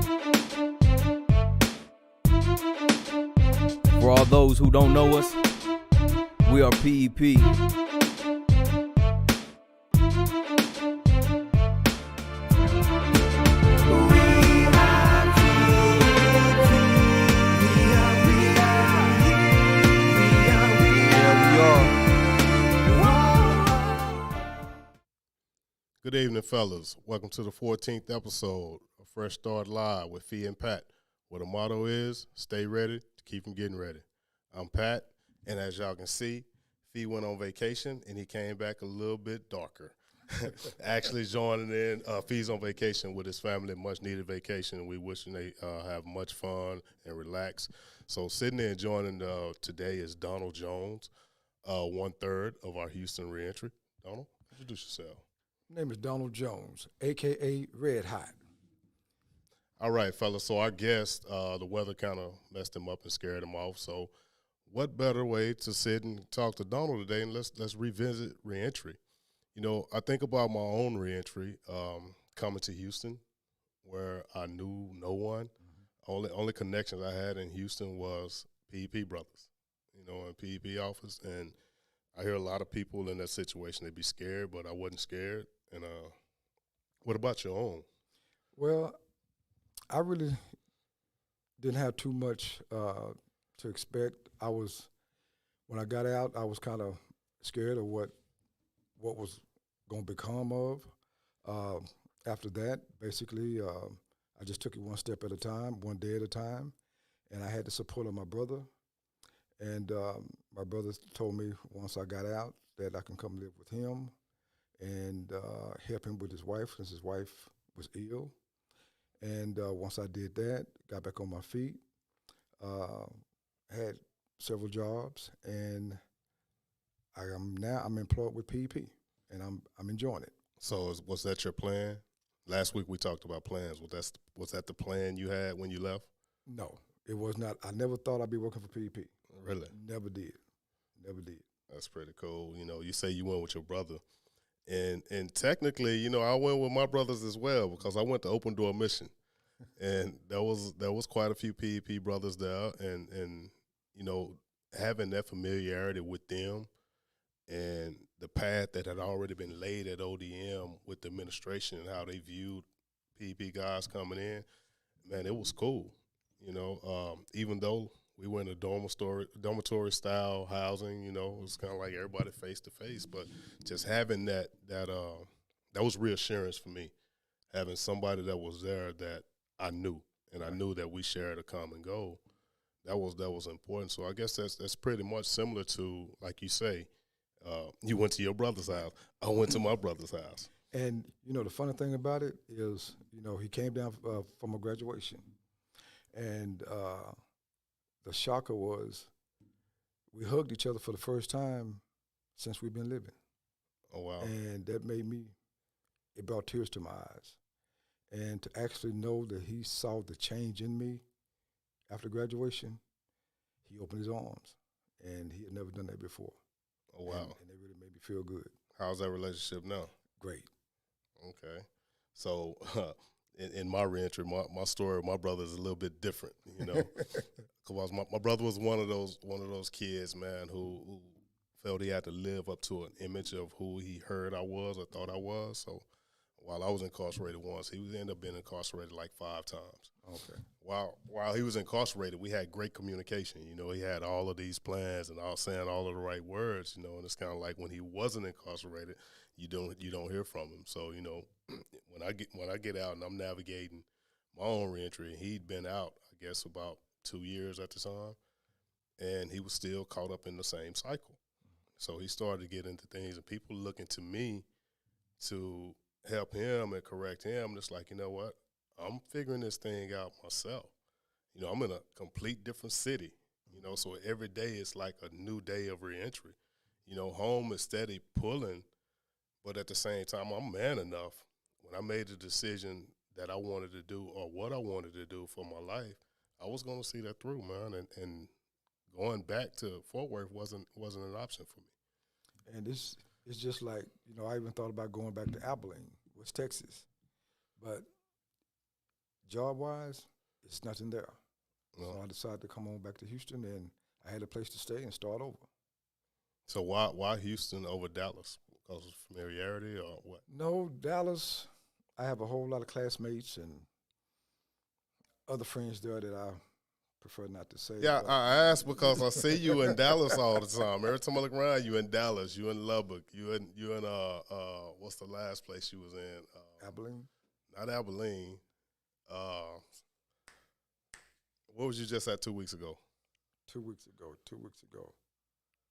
For all those who don't know us, we are PEP. Good evening, fellas. Welcome to the 14th episode of Fresh Start Live with Fee and Pat, where the motto is, stay ready to keep from getting ready. I'm Pat, and as y'all can see, Fee went on vacation, and he came back a little bit darker. Actually joining in, Fee's on vacation with his family, much-needed vacation. We wishing they have much fun and relax. So sitting there and joining today is Donald Jones, 1/3 of our Houston Reentry. Donald, introduce yourself. My name is Donald Jones, a.k.a. Red Hot. All right, fellas. So our guest, the weather kind of messed him up and scared him off. So what better way to sit and talk to Donald today, and let's revisit reentry. You know, I think about my own reentry, coming to Houston, where I knew no one. Only connections I had in Houston was PEP brothers, you know, in PEP office. And I hear a lot of people in that situation, they'd be scared, but I wasn't scared. And what about your own? Well, I really didn't have too much to expect. When I got out, I was kind of scared of what was going to become of. After that, basically, I just took it one step at a time, one day at a time, and I had the support of my brother. And my brother told me once I got out that I can come live with him and help him with his wife since his wife was ill. And once I did that, got back on my feet, had several jobs, and I'm employed with PEP, and I'm enjoying it. So was that your plan? Last week we talked about plans. Was that the plan you had when you left? No, it was not. I never thought I'd be working for PEP. Really? Never did. That's pretty cool. You know, you say you went with your brother. And technically, you know, I went with my brothers as well because I went to Open Door Mission. And there was quite a few PEP brothers there, and you know, having that familiarity with them and the path that had already been laid at ODM with the administration and how they viewed PEP guys coming in, man, it was cool. You know, even though we were in a dormitory style housing, you know, it was kind of like everybody face to face, but just having that was reassurance for me, having somebody that was there that I knew, and I knew that we shared a common goal. That was important. So I guess that's pretty much similar to, like you say, you went to your brother's house. I went to my brother's house. And, you know, the funny thing about it is, you know, he came down from a graduation. And the shocker was we hugged each other for the first time since we've been living. Oh, wow. And that it brought tears to my eyes. And to actually know that he saw the change in me after graduation, he opened his arms. And he had never done that before. Oh, wow. And it really made me feel good. How's that relationship now? Great. Okay. So in my reentry, my story with my brother is a little bit different, you know. Because my brother was one of those kids, man, who felt he had to live up to an image of who he heard I was or thought I was. So while I was incarcerated once, he ended up being incarcerated like 5 times. Okay. While he was incarcerated, we had great communication. You know, he had all of these plans and I was saying all of the right words, you know, and it's kind of like when he wasn't incarcerated, you don't hear from him. So, you know, when I get out and I'm navigating my own reentry, he'd been out, I guess, about 2 years at the time, and he was still caught up in the same cycle. So he started to get into things, and people looking to me to help him and correct him. And it's like, you know what? I'm figuring this thing out myself. You know, I'm in a complete different city, you know, so every day it's like a new day of reentry. You know, home is steady pulling, but at the same time, I'm man enough. When I made the decision that I wanted to do or what I wanted to do for my life, I was going to see that through, man. And going back to Fort Worth wasn't an option for me. And it's just like, you know, I even thought about going back to Abilene, West Texas. But job-wise, it's nothing there. No. So I decided to come on back to Houston, and I had a place to stay and start over. So why Houston over Dallas? Because of familiarity or what? No, Dallas, I have a whole lot of classmates and other friends there that I prefer not to say. Yeah, I asked because I see you in Dallas all the time. Every time I look around, you in Dallas, you in Lubbock, you in what's the last place you was in? Abilene. Not Abilene. What was you just at 2 weeks ago? 2 weeks ago.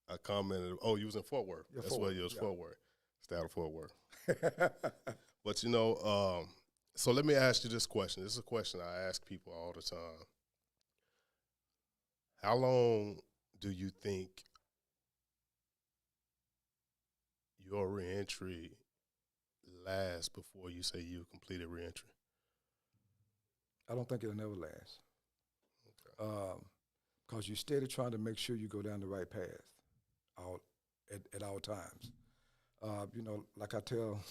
I commented, oh, you was in Fort Worth. Yeah, That's Fort where Worth, you was, yeah. Fort Worth. Stay out of Fort Worth. But, you know, so let me ask you this question. This is a question I ask people all the time. How long do you think your reentry lasts before you say you completed reentry? I don't think it'll never last. Because you're steady trying to make sure you go down the right path at all times. You know, like I tell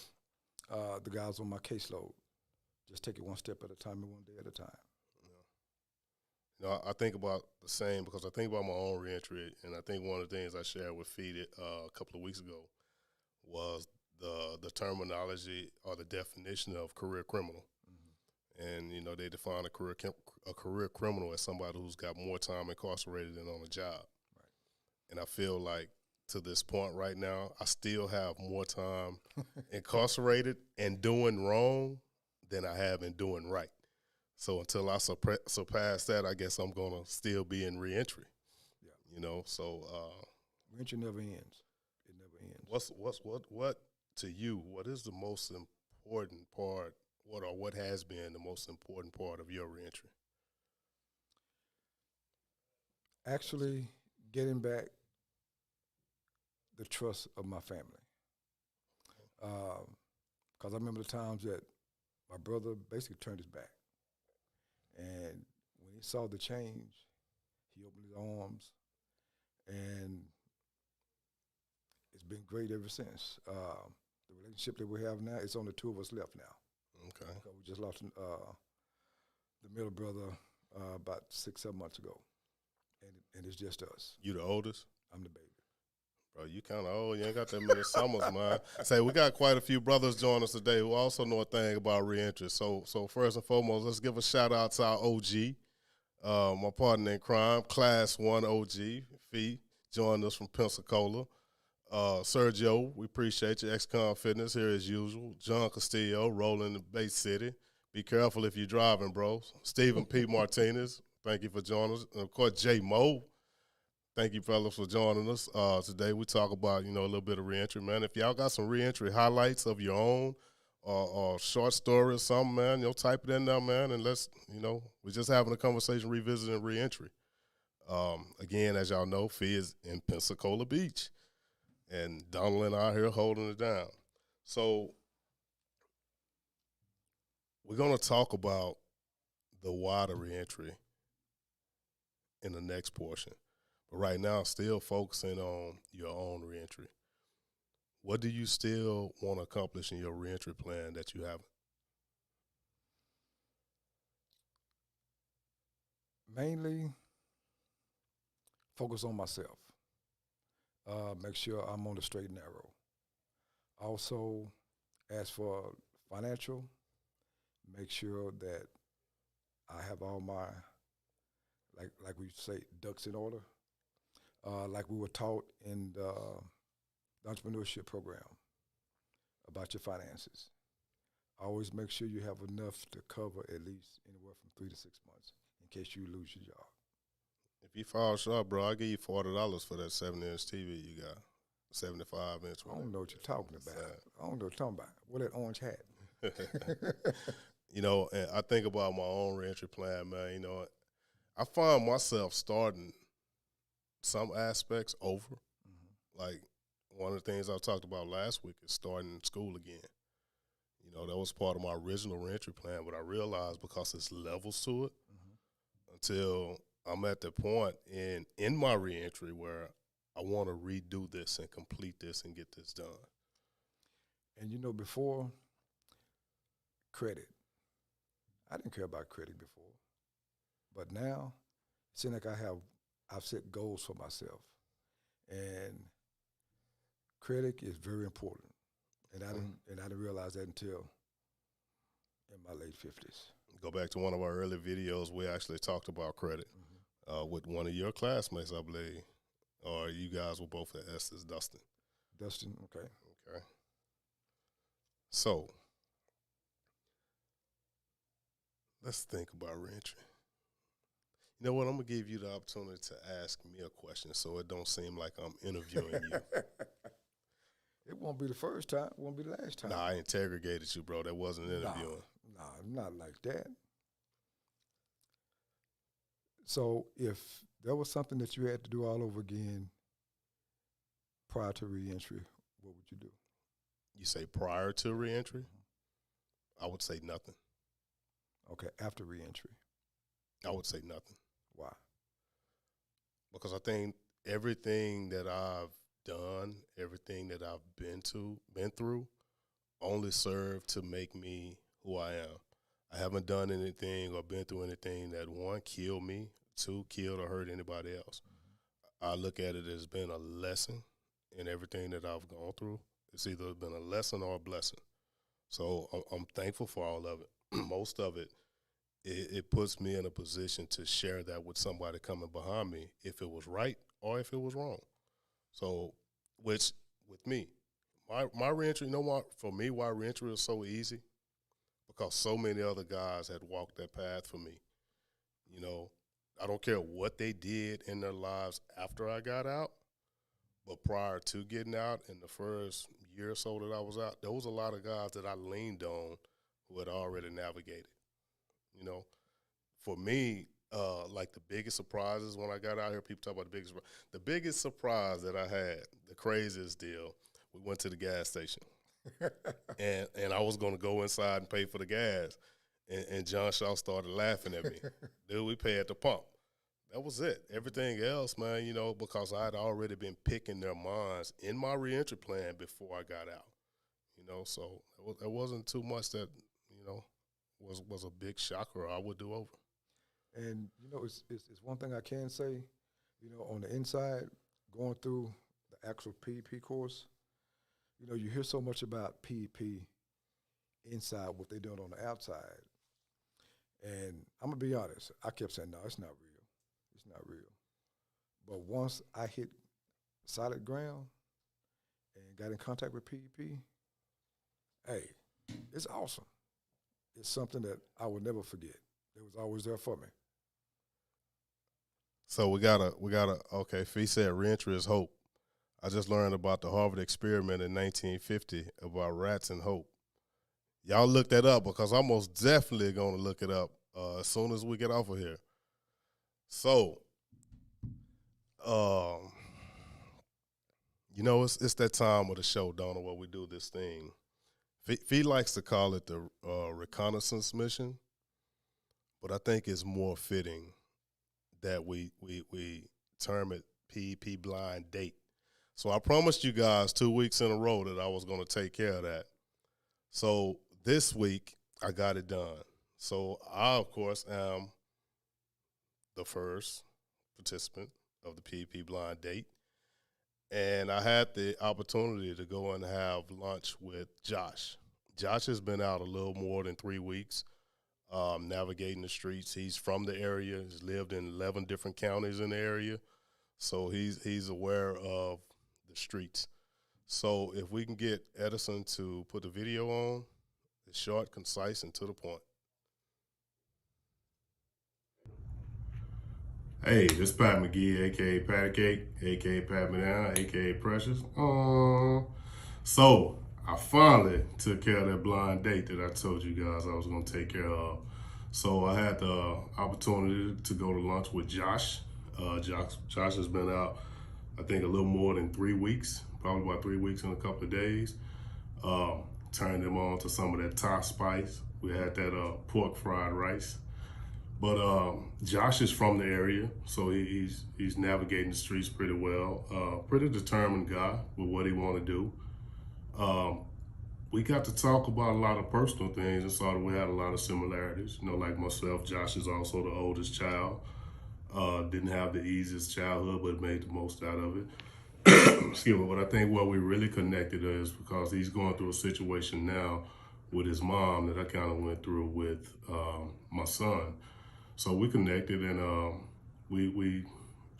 the guys on my caseload, just take it one step at a time and one day at a time. You know, I think about the same because I think about my own reentry, and I think one of the things I shared with Feed a couple of weeks ago was the terminology or the definition of career criminal. And, you know, they define a career criminal as somebody who's got more time incarcerated than on a job. Right. And I feel like to this point right now, I still have more time incarcerated and doing wrong than I have in doing right. So until I surpass that, I guess I'm going to still be in reentry. Yeah. You know, so. Reentry never ends. It never ends. What to you, what is the most important part? What has been the most important part of your reentry? Actually, getting back the trust of my family. Because I remember the times that my brother basically turned his back. And when he saw the change, he opened his arms, and it's been great ever since. The relationship that we have now, it's only two of us left now. Okay. We just lost the middle brother about 6-7 months ago, and it's just us. You the oldest? I'm the baby. Bro, you kind of old. You ain't got that many summers, man. Say, we got quite a few brothers joining us today who also know a thing about reentry. So first and foremost, let's give a shout-out to our OG, my partner in crime, Class 1 OG, Fee, joined us from Pensacola. Sergio, we appreciate you. Ex-Con Fitness here as usual. John Castillo, rolling the Bay City. Be careful if you're driving, bro. Stephen P. Martinez, thank you for joining us. And, of course, J. Mo. Thank you, fellas, for joining us. Today we talk about, you know, a little bit of reentry, man. If y'all got some reentry highlights of your own or short story or something, man, you know, type it in there, man, and let's, you know, we're just having a conversation revisiting reentry. Again, as y'all know, Fee is in Pensacola Beach, and Donald and I are here holding it down. So we're going to talk about the wider reentry in the next portion. But right now, still focusing on your own reentry. What do you still want to accomplish in your reentry plan that you haven't? Mainly focus on myself. Make sure I'm on the straight and narrow. Also, as for financial, make sure that I have all my, like we say, ducks in order. Like we were taught in the entrepreneurship program about your finances. Always make sure you have enough to cover at least anywhere from 3 to 6 months in case you lose your job. If you fall short, bro, I'll give you $40 for that 70-inch TV you got, 75-inch. I don't know what you're talking about. I don't know what you're talking about. What that orange hat? You know, and I think about my own reentry plan, man. You know, I find myself starting some aspects over. Mm-hmm. Like one of the things I talked about last week is starting school again. You know, that was part of my original reentry plan, but I realized because there's levels to it, mm-hmm. until I'm at the point in my reentry where I want to redo this and complete this and get this done. And, you know, before credit, I didn't care about credit before, but now it seems like I've set goals for myself, and credit is very important, and I didn't realize that until in my late 50s. Go back to one of our early videos. We actually talked about credit with one of your classmates, I believe, or you guys were both at Estes, Dustin. Dustin, okay. Okay. So let's think about reentry. You know what? I'm gonna give you the opportunity to ask me a question, so it don't seem like I'm interviewing you. It won't be the first time. It won't be the last time. Nah, I interrogated you, bro. That wasn't interviewing. Nah, not like that. So if there was something that you had to do all over again prior to reentry, what would you do? You say prior to reentry? I would say nothing. Okay, after reentry. I would say nothing. Why? Because I think everything that I've done, everything that I've been through, only served to make me who I am. I haven't done anything or been through anything that, one, killed me, two, killed or hurt anybody else. I look at it as being a lesson in everything that I've gone through. It's either been a lesson or a blessing. So I'm thankful for all of it. Most of it, it puts me in a position to share that with somebody coming behind me, if it was right or if it was wrong. So, which, with me, my reentry, you know what, for me, why reentry is so easy? Because so many other guys had walked that path for me. You know, I don't care what they did in their lives after I got out, but prior to getting out, in the first year or so that I was out, there was a lot of guys that I leaned on who had already navigated. You know, for me, like the biggest surprises when I got out here, people talk about the biggest surprise that I had, the craziest deal, we went to the gas station. and I was going to go inside and pay for the gas. And John Shaw started laughing at me. Dude, we pay at the pump. That was it. Everything else, man, you know, because I had already been picking their minds in my reentry plan before I got out. You know, so it wasn't too much that, you know, was a big shocker I would do over. And, you know, it's one thing I can say, you know, on the inside, going through the actual PEP course, you know, you hear so much about PEP inside, what they're doing on the outside. And I'm going to be honest, I kept saying, no, it's not real. It's not real. But once I hit solid ground and got in contact with PEP, hey, it's awesome. It's something that I will never forget. It was always there for me. So we gotta, okay, Fee said reentry is hope. I just learned about the Harvard experiment in 1950 about rats and hope. Y'all look that up because I'm most definitely going to look it up as soon as we get off of here. So, you know, it's that time of the show, Donna, where we do this thing. Fee likes to call it the reconnaissance mission, but I think it's more fitting that we term it PEP Blind Date. So I promised you guys 2 weeks in a row that I was going to take care of that. So this week, I got it done. So I, of course, am the first participant of the PEP Blind Date. And I had the opportunity to go and have lunch with Josh. Josh has been out a little more than 3 weeks, navigating the streets. He's from the area. He's lived in 11 different counties in the area. So he's aware of the streets. So if we can get Edison to put the video on, it's short, concise, and to the point. Hey, this is Pat McGee, a.k.a. Patty Cake, a.k.a. Pat Banana, a.k.a. Precious. So I finally took care of that blind date that I told you guys I was going to take care of. So I had the opportunity to go to lunch with Josh. Josh has been out, I think, a little more than 3 weeks, probably about 3 weeks and a couple of days. Turned him on to some of that Thai spice. We had that pork fried rice. But Josh is from the area, so he's navigating the streets pretty well. Pretty determined guy with what he want to do. we got to talk about a lot of personal things and saw that we had a lot of similarities. You know, like myself, Josh is also the oldest child. Didn't have the easiest childhood, but made the most out of it. Excuse me, but I think where we really connected is because he's going through a situation now with his mom that I kind of went through with my son. So we connected and we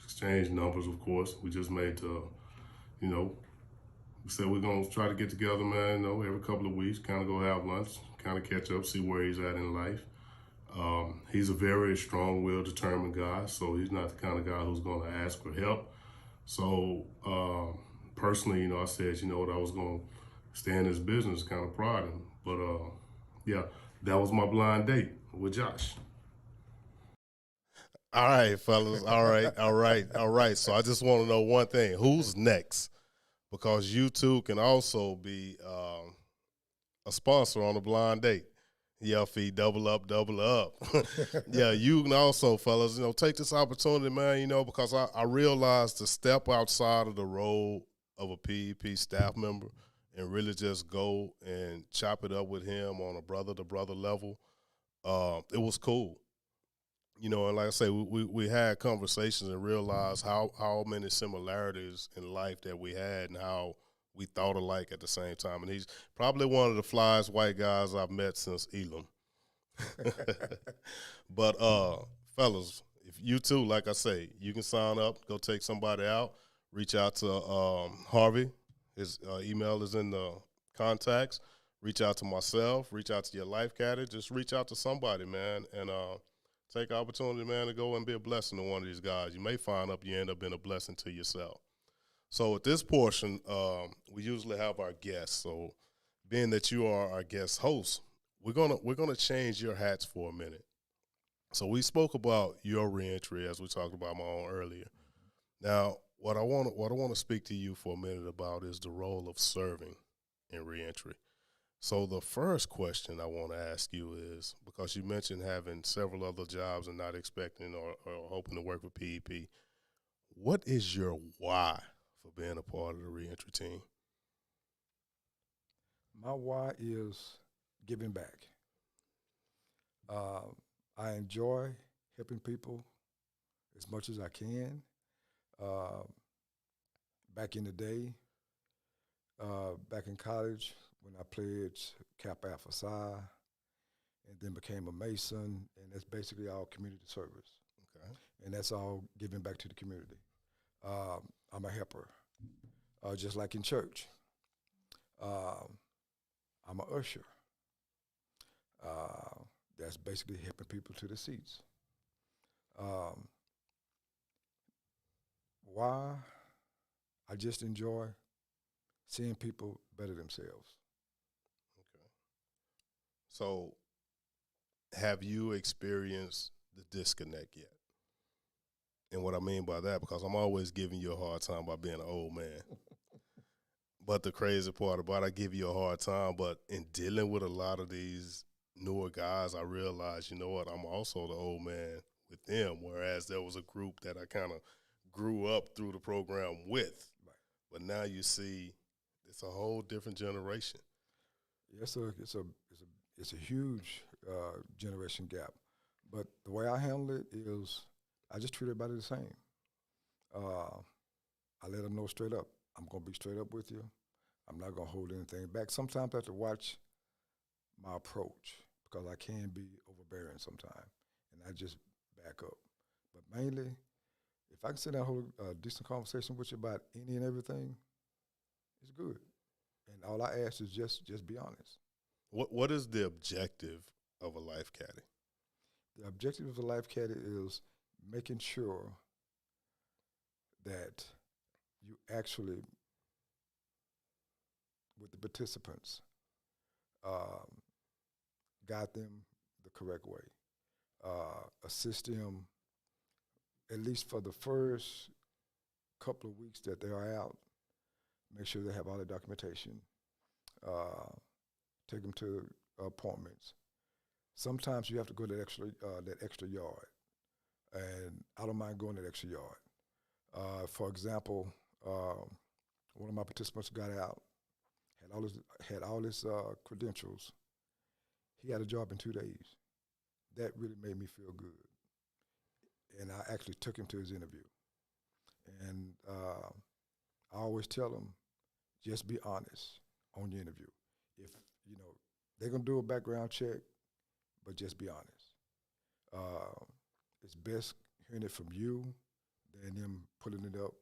exchanged numbers, of course. We just made, you know, we said we're going to try to get together, man, you know, every couple of weeks, kind of go have lunch, kind of catch up, see where he's at in life. He's a very strong-willed, determined guy, so he's not the kind of guy who's going to ask for help. So personally, you know, I said, you know what, I was going to stay in this business, kind of prod him. But yeah, that was my blind date with Josh. All right, fellas. All right. So I just want to know one thing. Who's next? Because you two can also be a sponsor on a blind date. Yeah, feed double up. Yeah, you can also, fellas, you know, take this opportunity, man, you know, because I realized to step outside of the role of a PEP staff member and really just go and chop it up with him on a brother-to-brother level, it was cool. You know, and like I say, we had conversations and realized how many similarities in life that we had and how we thought alike at the same time. And he's probably one of the flyest white guys I've met since Elam. But fellas, if you too, like I say, you can sign up, go take somebody out, reach out to Harvey. His email is in the contacts. Reach out to myself, reach out to your life caddy, just reach out to somebody, man, and take the opportunity, man, to go and be a blessing to one of these guys. You may find up you end up being a blessing to yourself. So at this portion, we usually have our guests. So being that you are our guest host, we're gonna change your hats for a minute. So we spoke about your reentry as we talked about my own earlier. Now, what I want to speak to you for a minute about is the role of serving in reentry. So the first question I want to ask you is, because you mentioned having several other jobs and not expecting or hoping to work with PEP, what is your why for being a part of the reentry team? My why is giving back. I enjoy helping people as much as I can. Back in the day, back in college, when I played Kappa Alpha Psi, and then became a Mason, and that's basically all community service. Okay. And that's all giving back to the community. I'm a helper, just like in church. I'm a usher. That's basically helping people to the seats. Why? I just enjoy seeing people better themselves. Okay. So have you experienced the disconnect yet? And what I mean by that, because I'm always giving you a hard time by being an old man. But the crazy part about I give you a hard time, but in dealing with a lot of these newer guys, I realized, you know what, I'm also the old man with them, whereas there was a group that I kind of grew up through the program with. Right. But now you see it's a whole different generation. It's a huge generation gap. But the way I handle it is I just treat everybody the same. I let them know straight up. I'm going to be straight up with you. I'm not going to hold anything back. Sometimes I have to watch my approach because I can be overbearing sometimes, and I just back up. But mainly, if I can sit down and hold a decent conversation with you about any and everything, it's good. And all I ask is just be honest. What is the objective of a life caddy? The objective of a life caddy is making sure that you actually, with the participants, guide them the correct way, assist them at least for the first couple of weeks that they are out, make sure they have all the documentation, take them to appointments. Sometimes you have to go that extra yard, and I don't mind going that extra yard. For example, one of my participants got out, had had all his credentials. He had a job in 2 days. That really made me feel good. And I actually took him to his interview. And I always tell him, just be honest on your interview. If, they're going to do a background check, but just be honest. It's best hearing it from you than them pulling it up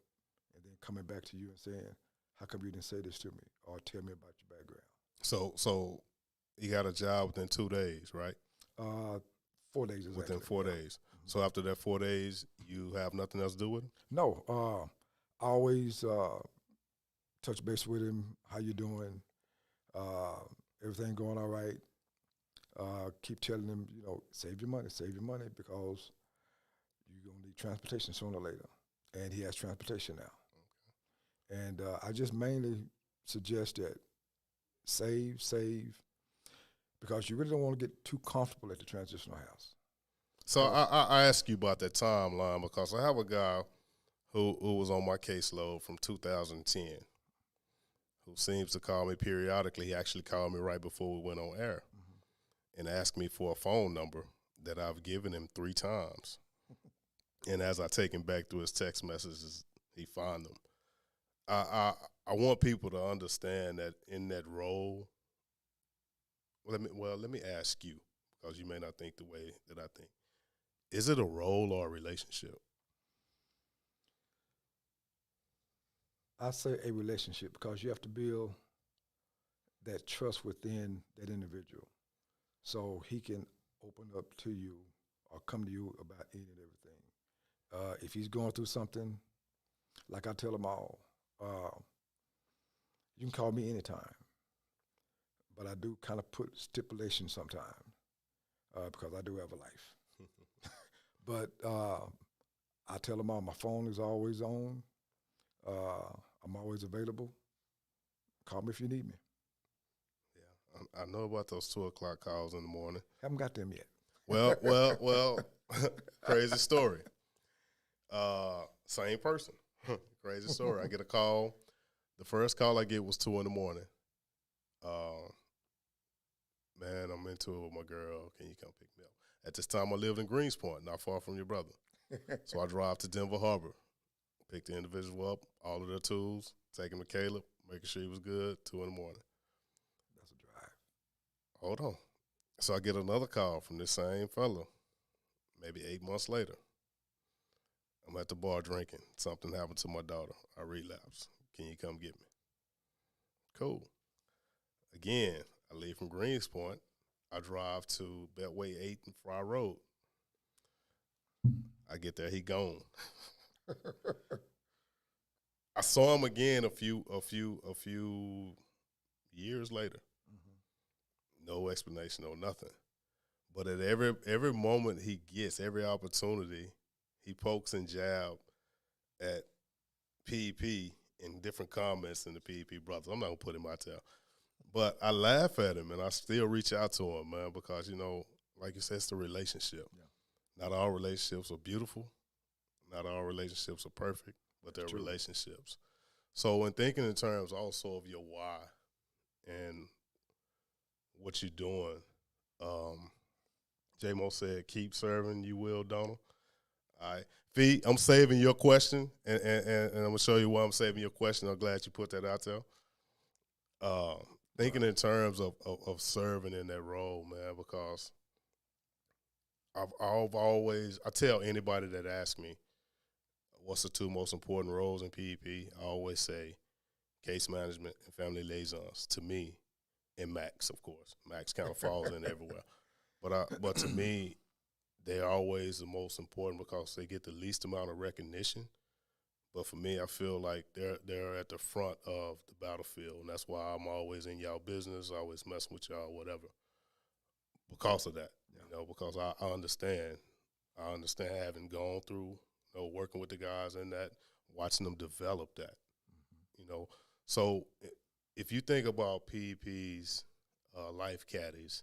and then coming back to you and saying, how come you didn't say this to me? Or tell me about your background. So you got a job within 2 days, right? 4 days exactly. Within 4 days. Mm-hmm. So after that 4 days, you have nothing else to do with him? No. I always touch base with him. How you doing? Everything going all right? Keep telling him, save your money because you're going to need transportation sooner or later. And he has transportation now. Okay. And I just mainly suggest that save, because you really don't want to get too comfortable at the transitional house. So I ask you about that timeline because I have a guy who was on my caseload from 2010 who seems to call me periodically. He actually called me right before we went on air and asked me for a phone number that I've given him 3 times. And as I take him back through his text messages, he found them. I want people to understand that in that role, let me ask you, because you may not think the way that I think. Is it a role or a relationship? I say a relationship because you have to build that trust within that individual so he can open up to you or come to you about any and everything. If he's going through something, like I tell them all, you can call me anytime, but I do kind of put stipulations sometimes because I do have a life. But I tell them all my phone is always on. I'm always available. Call me if you need me. Yeah, I know about those 2 o'clock calls in the morning. Haven't got them yet. Well, crazy story. Same person. Crazy story. I get a call. The first call I get was 2 in the morning. Man, I'm into it with my girl. Can you come pick me up? At this time, I lived in Greenspoint, not far from your brother. So I drive to Denver Harbor, pick the individual up, all of their tools, take him to Caleb, making sure he was good, 2 in the morning. That's a drive. Hold on. So I get another call from this same fella, maybe 8 months later. I'm at the bar drinking. Something happened to my daughter. I relapsed. Can you come get me? Cool. Again, I leave from Greenspoint. I drive to Beltway 8 and Fry Road. I get there, he gone. I saw him again a few years later. Mm-hmm. No explanation, no nothing. But at every moment he gets, every opportunity, he pokes and jabs at PEP in different comments in the PEP brothers. I'm not gonna put him out there. But I laugh at him, and I still reach out to him, man, because, like you said, it's the relationship. Yeah. Not all relationships are beautiful. Not all relationships are perfect, but they're relationships. So when thinking in terms also of your why and what you're doing, J-Mo said, keep serving, you will, Donald. All right. Fee, I'm saving your question, and I'm going to show you why I'm saving your question. I'm glad you put that out there. Thinking in terms of serving in that role, man, because I tell anybody that asks me what's the 2 most important roles in PEP, I always say case management and family liaisons to me, and Max, of course. Max kind of falls in everywhere. But to me, they're always the most important because they get the least amount of recognition. But for me, I feel like they're at the front of the battlefield, and that's why I'm always in y'all business, always messing with y'all, whatever. Because of that, because I understand. I understand having gone through, working with the guys in that, watching them develop that, So if you think about PEP's life caddies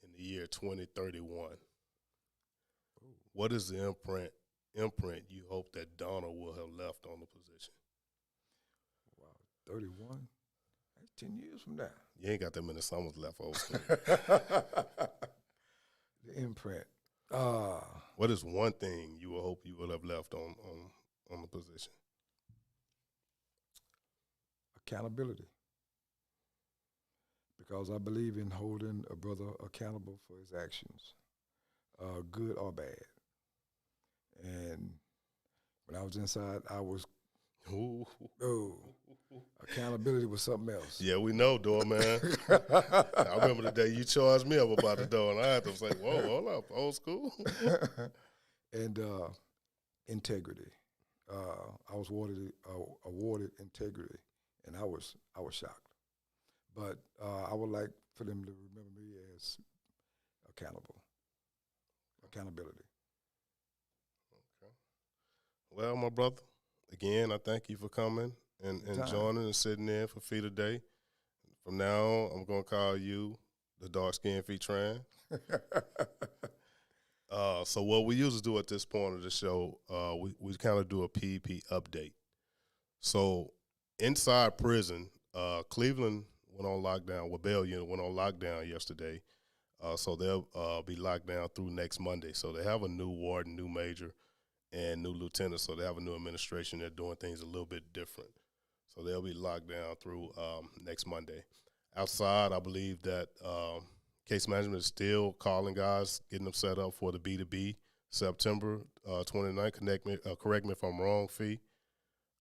in the year 2031, what is the imprint you hope that Donna will have left on the position? Wow, 31? That's 10 years from now. You ain't got that many summers left, old school. The imprint. What is one thing you would hope you would have left on the position? Accountability. Because I believe in holding a brother accountable for his actions, good or bad. And when I was inside, I was, accountability was something else. Yeah, we know, door man. I remember the day you charged me up about the door, and I had to say, whoa, hold up, old school. And integrity. I was awarded integrity, and I was shocked. But I would like for them to remember me as accountability. Okay. Well, my brother, again, I thank you for coming and joining and sitting in for Feet of Day. From now on, I'm going to call you the dark-skinned Feet Tran. So what we usually do at this point of the show, we kind of do a PEP update. So inside prison, Cleveland went on lockdown. Bell Unit went on lockdown yesterday. So they'll be locked down through next Monday. So they have a new warden, new major, and new lieutenant. So they have a new administration. They're doing things a little bit different. So they'll be locked down through next Monday. Outside, I believe that case management is still calling guys, getting them set up for the B2B September 29th. Correct me if I'm wrong, Fee.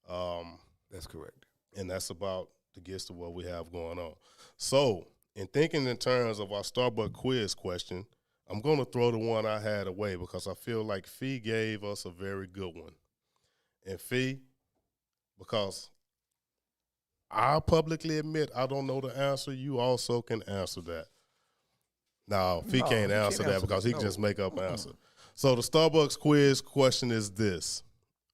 That's correct. And that's about the gist of what we have going on. So, in thinking in terms of our Starbucks quiz question, I'm going to throw the one I had away because I feel like Fee gave us a very good one. And Fee, because I publicly admit I don't know the answer, you also can answer that. Now, Fee can't answer that because he can just make up an answer. So the Starbucks quiz question is this.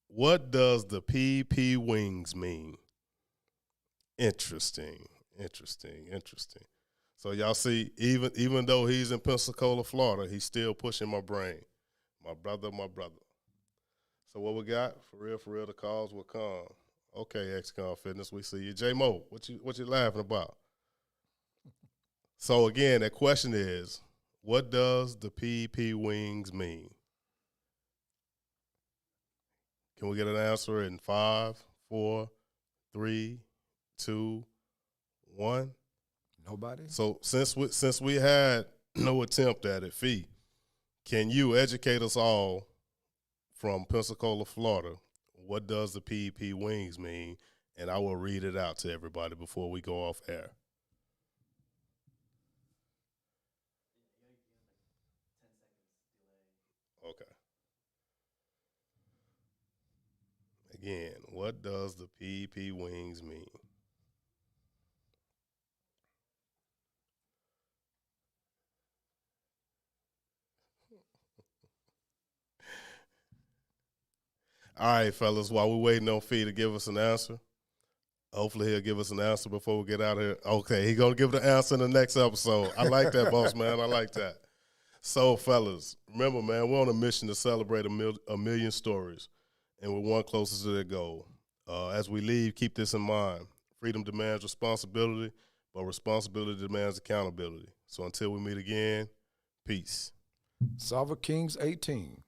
What does the PEP wings mean? Interesting. So y'all see, even though he's in Pensacola, Florida, he's still pushing my brain. My brother. So what we got? For real, the calls will come. Okay, X-Con Fitness, we see you. J-Mo, what you laughing about? So again, that question is, what does the PEP wings mean? Can we get an answer in 5, 4, 3, 2, 1? Nobody? So since we had no attempt at it, Fee, can you educate us all from Pensacola, Florida? What does the PEP wings mean? And I will read it out to everybody before we go off air. Okay. Again, what does the PEP wings mean? All right, fellas, while we're waiting on Fee to give us an answer, hopefully he'll give us an answer before we get out of here. Okay, he's going to give the answer in the next episode. I like that, boss man. I like that. So, fellas, remember, man, we're on a mission to celebrate a million stories, and we're one closer to that goal. As we leave, keep this in mind. Freedom demands responsibility, but responsibility demands accountability. So until we meet again, peace. Salva Kings 18.